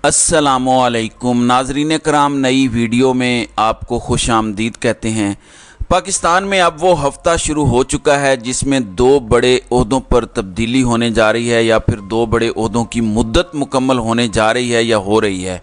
अस्सलामुअलैकुम नाजरीन कराम, नई वीडियो में आपको खुश आमदीद कहते हैं। पाकिस्तान में अब वो हफ्ता शुरू हो चुका है जिसमें दो बड़े ओहदों पर तब्दीली होने जा रही है या फिर दो बड़े ओहदों की मुद्दत मुकम्मल होने जा रही है या हो रही है।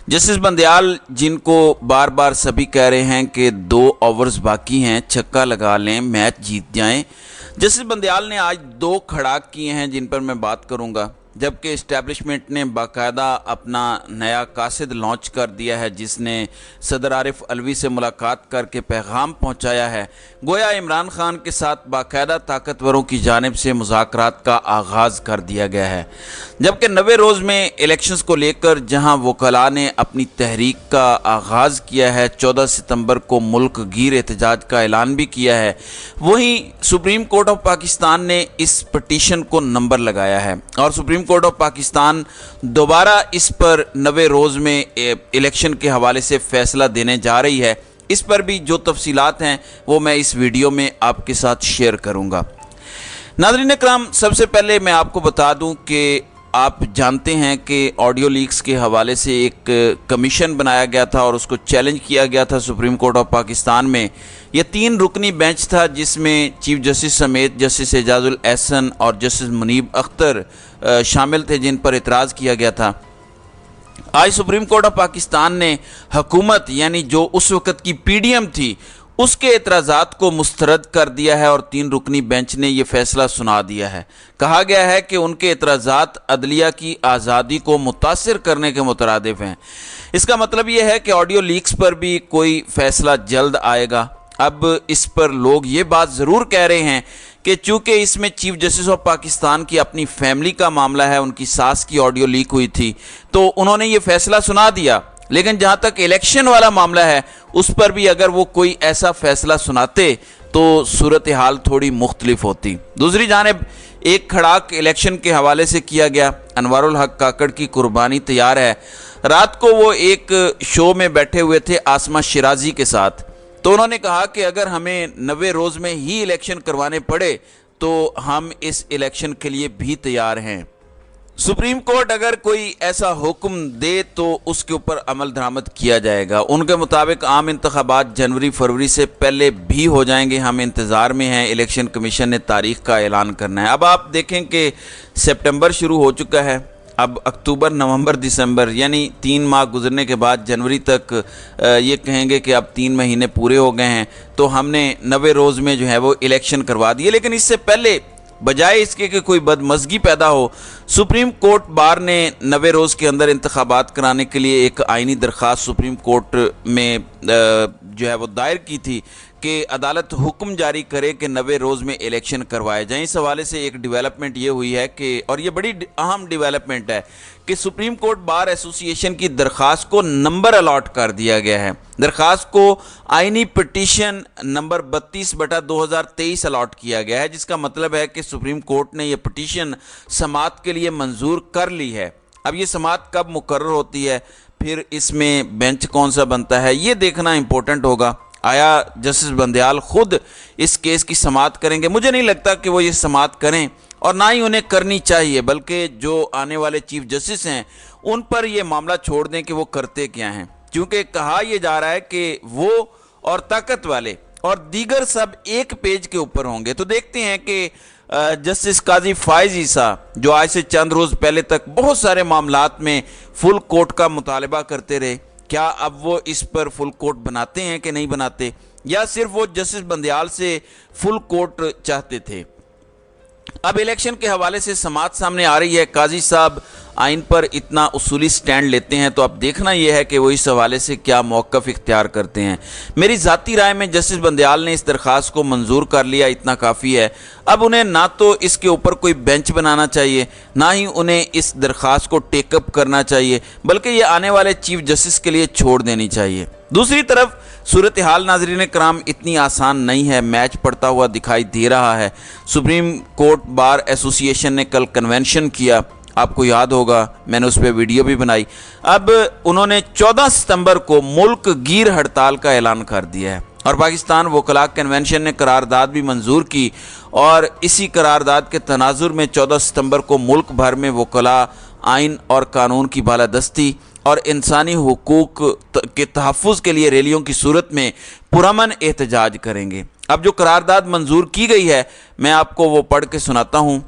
जस्टिस बंदयाल, जिनको बार बार सभी कह रहे हैं कि 2 ओवर्स बाकी हैं, छक्का लगा लें, मैच जीत जाएं। जस्टिस बंदयाल ने आज 2 खड़ाक किए हैं जिन पर मैं बात करूंगा, जबकि इस्टेब्लिशमेंट ने बाकायदा अपना नया कासिद लॉन्च कर दिया है जिसने सदर आरिफ अलवी से मुलाकात करके पैगाम पहुंचाया है। गोया इमरान खान के साथ बाकायदा ताकतवरों की जानिब से मुज़ाकरात का आगाज़ कर दिया गया है। जबकि 90 रोज़ में इलेक्शंस को लेकर जहां वकला ने अपनी तहरीक का आगाज़ किया है, 14 सितंबर को मुल्क गीर एहतजाज का ऐलान भी किया है, वहीं सुप्रीम कोर्ट ऑफ पाकिस्तान ने इस पटिशन को नंबर लगाया है और सुप्रीम कोर्ट ऑफ पाकिस्तान दोबारा इस पर 90 रोज़ में इलेक्शन के हवाले से फ़ैसला देने जा रही है। इस पर भी जो तफसीलात हैं वो मैं इस वीडियो में आपके साथ शेयर करूंगा। नाज़रीन इकराम, सबसे पहले मैं आपको बता दूं कि आप जानते हैं कि ऑडियो लीक्स के हवाले से एक कमीशन बनाया गया था और उसको चैलेंज किया गया था सुप्रीम कोर्ट ऑफ पाकिस्तान में। यह 3 रुकनी बेंच था जिसमें चीफ जस्टिस समेत जस्टिस एजाजुल एहसन और जस्टिस मुनीब अख्तर शामिल थे, जिन पर इतराज़ किया गया था। आज सुप्रीम कोर्ट ऑफ पाकिस्तान ने हुकूमत यानी जो उस वक़्त की पीडीएम थी उसके एतराज़ात को मुस्तरद कर दिया है और 3 रुकनी बेंच ने यह फैसला सुना दिया है। कहा गया है कि उनके एतराज़ात अदलिया की आज़ादी को मुतासिर करने के मुतरादिफ हैं। इसका मतलब यह है कि ऑडियो लीक्स पर भी कोई फ़ैसला जल्द आएगा। अब इस पर लोग ये बात ज़रूर कह रहे हैं कि चूँकि इसमें चीफ जस्टिस ऑफ पाकिस्तान की अपनी फैमिली का मामला है, उनकी सास की ऑडियो लीक हुई थी तो उन्होंने ये फ़ैसला सुना दिया, लेकिन जहाँ तक इलेक्शन वाला मामला है उस पर भी अगर वो कोई ऐसा फ़ैसला सुनाते तो सूरत हाल थोड़ी मुख्तलिफ होती। दूसरी जानिब एक खड़ाक इलेक्शन के हवाले से किया गया। अनवारुल हक काकड़ की कुर्बानी तैयार है। रात को वो एक शो में बैठे हुए थे आसमा शिराजी के साथ, तो उन्होंने कहा कि अगर हमें 90 रोज़ में ही इलेक्शन करवाने पड़े तो हम इस इलेक्शन के लिए भी तैयार हैं। सुप्रीम कोर्ट अगर कोई ऐसा हुक्म दे तो उसके ऊपर अमल दरामद किया जाएगा। उनके मुताबिक आम इंतखाबात जनवरी फरवरी से पहले भी हो जाएंगे। हम इंतज़ार में हैं, इलेक्शन कमीशन ने तारीख का ऐलान करना है। अब आप देखें कि सितंबर शुरू हो चुका है, अब अक्टूबर नवंबर दिसंबर यानी 3 माह गुजरने के बाद जनवरी तक ये कहेंगे कि अब 3 महीने पूरे हो गए हैं तो हमने 90 रोज़ में जो है वो इलेक्शन करवा दिए। लेकिन इससे पहले बजाय इसके कि कोई बदमज़गी पैदा हो, सुप्रीम कोर्ट बार ने 90 रोज़ के अंदर इंतखाबात कराने के लिए एक आइनी दरख्वास्त सुप्रीम कोर्ट में जो है वो दायर की थी कि अदालत हुक्म जारी करे कि 90 रोज़ में इलेक्शन करवाए जाएं। इस हवाले से एक डेवलपमेंट ये हुई है कि, और ये बड़ी अहम डेवलपमेंट है, कि सुप्रीम कोर्ट बार एसोसिएशन की दरख्वास्त को नंबर अलॉट कर दिया गया है। दरख्वास्त को आइनी पटिशन नंबर 32/2023 अलॉट किया गया है, जिसका मतलब है कि सुप्रीम कोर्ट ने यह पटिशन समाअत के लिए मंजूर कर ली है। अब ये समाअत कब मुकर्रर होती है, फिर इसमें बेंच कौन सा बनता है, ये देखना इंपॉर्टेंट होगा। आया जस्टिस बंदयाल खुद इस केस की समाअत करेंगे? मुझे नहीं लगता कि वो ये समाअत करें और ना ही उन्हें करनी चाहिए, बल्कि जो आने वाले चीफ जस्टिस हैं उन पर ये मामला छोड़ दें कि वो करते क्या हैं, क्योंकि कहा यह जा रहा है कि वो और ताकत वाले और दीगर सब एक पेज के ऊपर होंगे। तो देखते हैं कि जस्टिस काजी फाइज ईसा, जो आज से चंद रोज़ पहले तक बहुत सारे मामलात में फुल कोर्ट का मुतालबा करते रहे, क्या अब वो इस पर फुल कोर्ट बनाते हैं कि नहीं बनाते, या सिर्फ वो जस्टिस बंदयाल से फुल कोर्ट चाहते थे। अब इलेक्शन के हवाले से समाअत सामने आ रही है। काजी साहब आइन पर इतना उसूली स्टैंड लेते हैं तो अब देखना यह है कि वो इस हवाले से क्या मौक़िफ़ इख्तियार करते हैं। मेरी ज़ाती राय में जस्टिस बंदयाल ने इस दरख्वास्त को मंजूर कर लिया, इतना काफ़ी है। अब उन्हें ना तो इसके ऊपर कोई बेंच बनाना चाहिए, ना ही उन्हें इस दरख्वास्त को टेकअप करना चाहिए, बल्कि ये आने वाले चीफ जस्टिस के लिए छोड़ देनी चाहिए। दूसरी तरफ सूरत हाल नाज़रीन कराम इतनी आसान नहीं है, मैच पड़ता हुआ दिखाई दे रहा है। सुप्रीम कोर्ट बार एसोसिएशन ने कल कन्वेंशन किया, आपको याद होगा मैंने उस पर वीडियो भी बनाई। अब उन्होंने 14 सितंबर को मुल्क गीर हड़ताल का ऐलान कर दिया है और पाकिस्तान वकला कन्वेंशन ने करारदाद भी मंजूर की और इसी करारदाद के तनाजुर में 14 सितंबर को मुल्क भर में वकला आइन और कानून की बालादस्ती और इंसानी हुकूक के तहफ़्फ़ुज़ के लिए रैलियों की सूरत में पुरअमन एहतजाज करेंगे। अब जो करारदाद मंजूर की गई है मैं आपको वो पढ़ के सुनाता हूँ।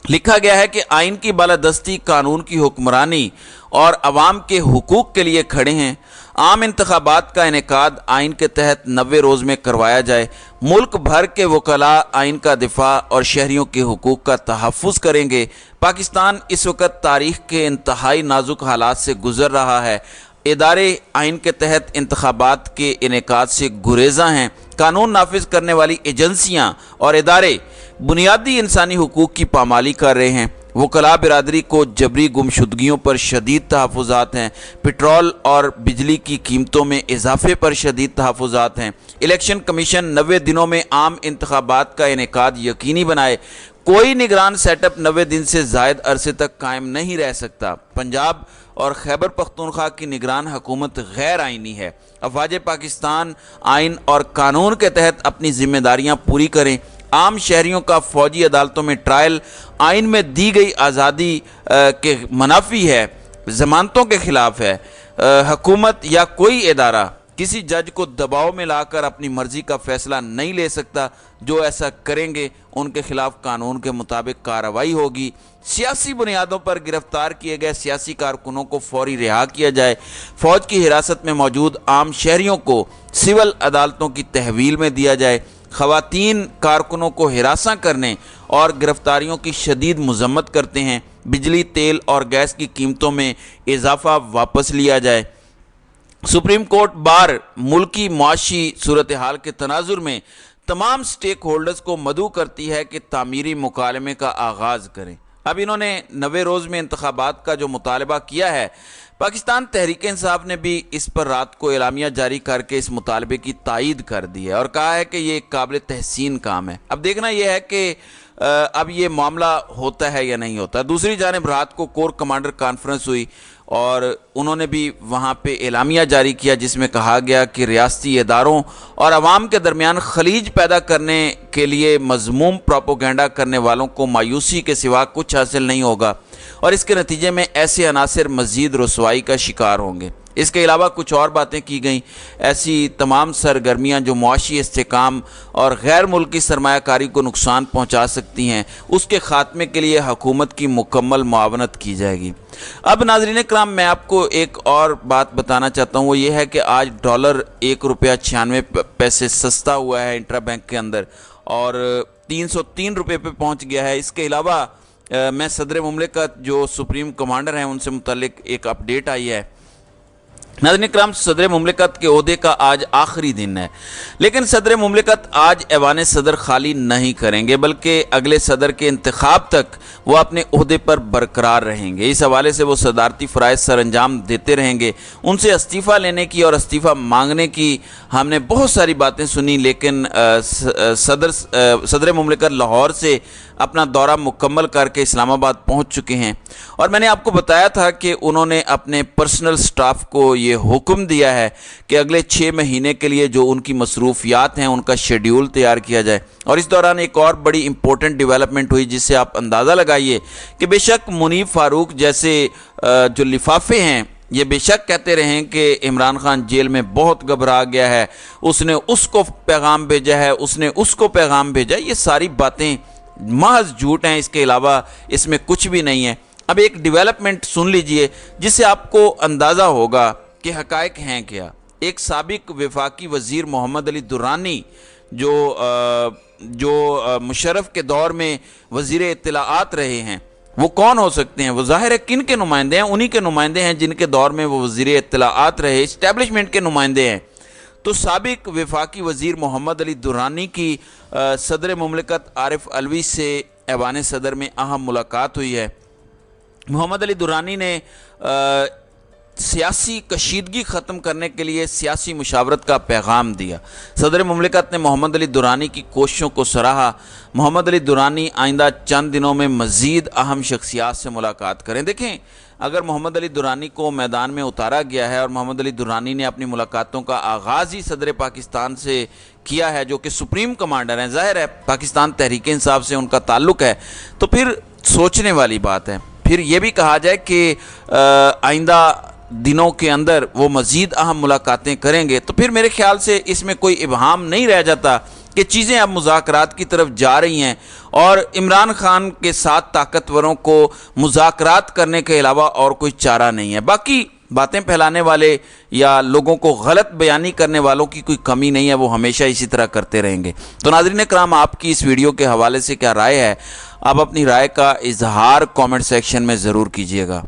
लिखा गया है कि आइन की बालादस्ती, कानून की हुक्मरानी और अवाम के हुकूक के लिए खड़े हैं। आम इंतखाबात का इनेकाद आइन के तहत 90 रोज़ में करवाया जाए। मुल्क भर के वकला आइन का दिफा और शहरियों के हुकूक का तहफ़्फ़ुज़ करेंगे। पाकिस्तान इस वक्त तारीख़ के इंतहाई नाजुक हालात से गुज़र रहा है। इदारे आइन के तहत इंतखाबात के इनेकाद से गुरेज़ा हैं। कानून नाफिज करने वाली एजेंसियाँ और इदारे बुनियादी इंसानी हुकूक की पामाली कर रहे हैं। वकला बिरादरी को जबरी गुमशुदगियों पर शदीद तहफ़्फ़ुज़ात हैं। पेट्रोल और बिजली की कीमतों में इजाफे पर शदीद तहफ़्फ़ुज़ात हैं। इलेक्शन कमीशन 90 दिनों में आम इंतखाबात का इनेकाद यकीनी बनाए। कोई निगरान सेटअप 90 दिन से ज़ायद अरसे तक कायम नहीं रह सकता। पंजाब और खैबर पख्तूनख्वा की निगरान हुकूमत गैर आइनी है। अफवाज पाकिस्तान आइन और कानून के तहत अपनी जिम्मेदारियां पूरी करें। आम शहरियों का फ़ौजी अदालतों में ट्रायल आइन में दी गई आज़ादी के मुनाफी है, ज़मानतों के ख़िलाफ़ है। हुकूमत या कोई इदारा किसी जज को दबाव में लाकर अपनी मर्ज़ी का फ़ैसला नहीं ले सकता। जो ऐसा करेंगे उनके ख़िलाफ़ कानून के मुताबिक कार्रवाई होगी। सियासी बुनियादों पर गिरफ्तार किए गए सियासी कारकुनों को फौरी रिहा किया जाए। फ़ौज की हिरासत में मौजूद आम शहरियों को सिविल अदालतों की तहवील में दिया जाए। ख़वातीन कारकुनों को हिरासा करने और गिरफ्तारियों की शदीद मज़म्मत करते हैं। बिजली, तेल और गैस की कीमतों में इजाफ़ा वापस लिया जाए। सुप्रीम कोर्ट बार मुल्की मुआशी सूरत हाल के तनाजुर में तमाम स्टेक होल्डर्स को मदऊ करती है कि तामीरी मुकालमे का आगाज़ करें। अब इन्होंने 90 रोज़ में इंतखाबात का जो मुतालबा किया है, पाकिस्तान तहरीक इंसाफ ने भी इस पर रात को एलामिया जारी करके इस मुतालबे की तायीद कर दी है और कहा है कि ये एक काबिल तहसीन काम है। अब देखना यह है कि अब ये मामला होता है या नहीं होता। दूसरी जानिब रात को कोर कमांडर कॉन्फ्रेंस हुई और उन्होंने भी वहाँ पे एलामिया जारी किया जिसमें कहा गया कि रियासती इदारों और अवाम के दरमियान खलीज पैदा करने के लिए मज़मूम प्रोपोगेंडा करने वालों को मायूसी के सिवा कुछ हासिल नहीं होगा और इसके नतीजे में ऐसे अनासर मज़ीद रुसवाई का शिकार होंगे। इसके अलावा कुछ और बातें की गई। ऐसी तमाम सरगर्मियाँ जो मुआशी इस्तेकाम और गैर मुल्की सरमायाकारी को नुकसान पहुँचा सकती हैं, उसके ख़ात्मे के लिए हुकूमत की मुकम्मल मुआवनत की जाएगी। अब नाज़रीन कराम, मैं आपको एक और बात बताना चाहता हूँ, वो ये है कि आज डॉलर 1 रुपया 96 पैसे सस्ता हुआ है इंट्रा बैंक के अंदर और 303 रुपये पे पहुँच गया है। इसके अलावा मैं सदर मुमलिकत जो सुप्रीम कमांडर हैं उनसे मुतल्लिक एक अपडेट आई है। नाज़रीन कराम, सदर मुमलिकत के ओहदे का आज आखिरी दिन है, लेकिन सदर मुमलिकत आज ऐवान सदर खाली नहीं करेंगे बल्कि अगले सदर के इंतखाब तक वो अपने ओहदे पर बरकरार रहेंगे। इस हवाले से वो सदारती फ़राइज़ सर अंजाम देते रहेंगे। उनसे इस्तीफ़ा लेने की और इस्तीफ़ा मांगने की हमने बहुत सारी बातें सुनी, लेकिन सदर मुमलिकत लाहौर से अपना दौरा मुकम्मल करके इस्लामाबाद पहुंच चुके हैं और मैंने आपको बताया था कि उन्होंने अपने पर्सनल स्टाफ को ये हुक्म दिया है कि अगले 6 महीने के लिए जो उनकी मसरूफियात हैं उनका शेड्यूल तैयार किया जाए। और इस दौरान एक और बड़ी इंपॉर्टेंट डेवलपमेंट हुई जिससे आप अंदाज़ा लगाइए कि बेशक मुनीब फ़ारूक जैसे जो लिफाफे हैं ये बेशक कहते रहें कि इमरान खान जेल में बहुत घबरा गया है, उसने उसको पैगाम भेजा है, उसने उसको पैगाम भेजा है, ये सारी बातें महज झूठ हैं। इसके अलावा इसमें कुछ भी नहीं है। अब एक डेवलपमेंट सुन लीजिए जिससे आपको अंदाज़ा होगा कि हक़ाइक़ हैं क्या। एक साबिक वफाकी वज़ीर मोहम्मद अली दुरानी जो मुशर्रफ के दौर में वज़ीर इत्तलाआत रहे हैं, वो कौन हो सकते हैं? वो ज़ाहिर है किन के नुमाइंदे हैं? उन्हीं के नुमाइंदे हैं जिनके दौर में वो वज़ीर इत्तलाआत रहे, इस्टेब्लिशमेंट के नुमाइंदे हैं। तो साबिक वफाकी वज़ीर मोहम्मद अली दुरानी की सदर मुमलिकत आरिफ अलवी से ऐवान सदर में अहम मुलाकात हुई है। मोहम्मद अली दुरानी ने सियासी कशीदगी ख़त्म करने के लिए सियासी मुशावरत का पैगाम दिया। सदर मुमलिकत ने मोहम्मद अली दुरानी की कोशिशों को सराहा। मोहम्मद अली दुरानी आइंदा चंद दिनों में मज़ीद अहम शख्सियात से मुलाकात करें। देखें, अगर मोहम्मद अली दुरानी को मैदान में उतारा गया है और मोहम्मद अली दुरानी ने अपनी मुलाकातों का आगाज़ ही सदर पाकिस्तान से किया है जो कि सुप्रीम कमांडर हैं, ज़ाहिर है पाकिस्तान तहरीक इंसाफ से उनका ताल्लुक़ है, तो फिर सोचने वाली बात है। پھر یہ بھی کہا جائے کہ آئندہ دنوں کے اندر وہ مزید اہم ملاقاتیں کریں گے، تو پھر میرے خیال سے اس میں کوئی ابہام نہیں رہ جاتا کہ چیزیں اب مذاکرات کی طرف جا رہی ہیں، اور عمران خان کے ساتھ طاقتوروں کو مذاکرات کرنے کے علاوہ اور کوئی چارہ نہیں ہے۔ باقی باتیں پھیلانے والے یا لوگوں کو غلط بیانی کرنے والوں کی کوئی کمی نہیں ہے، وہ ہمیشہ اسی طرح کرتے رہیں گے۔ تو ناظرین کرام، آپ کی اس ویڈیو کے حوالے سے کیا رائے ہے؟ آپ اپنی رائے کا اظہار کامنٹ سیکشن میں ضرور کیجیے گا۔